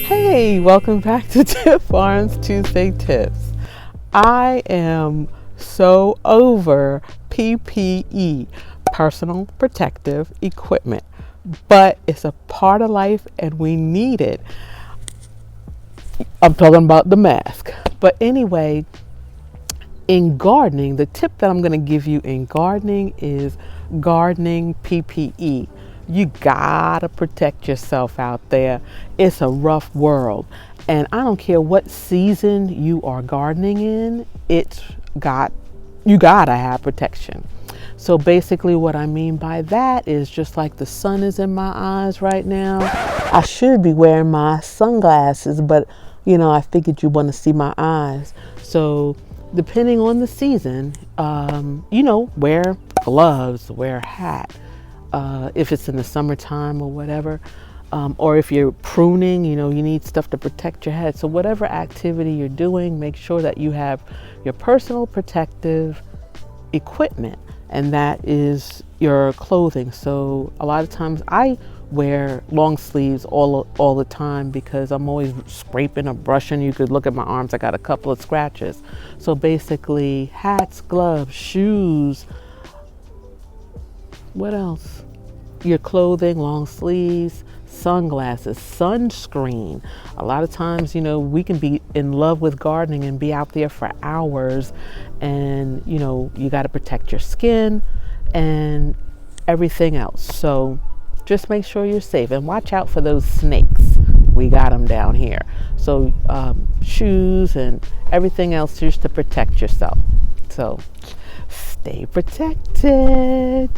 Hey, welcome back to Tip Farms Tuesday Tips. I am so over PPE, personal protective equipment, but it's a part of life and we need it. I'm talking about the mask. But anyway, in gardening, the tip that I'm going to give you in gardening is gardening PPE. You gotta protect yourself out there. It's a rough world. And I don't care what season you are gardening in, you gotta have protection. So basically what I mean by that is just like the sun is in my eyes right now, I should be wearing my sunglasses, but I figured you want to see my eyes. So depending on the season, wear gloves, wear a hat. If it's in the summertime or whatever, or if you're pruning, you need stuff to protect your head. So whatever activity you're doing, make sure that you have your personal protective equipment, and that is your clothing. So a lot of times I wear long sleeves all the time because I'm always scraping or brushing. You could look at my arms, I got a couple of scratches. So basically hats, gloves, shoes, what else? Your clothing, long sleeves, sunglasses, sunscreen. A lot of times, we can be in love with gardening and be out there for hours, and you got to protect your skin and everything else. So just make sure you're safe and watch out for those snakes. We got them down here. So shoes and everything else just to protect yourself. So stay protected.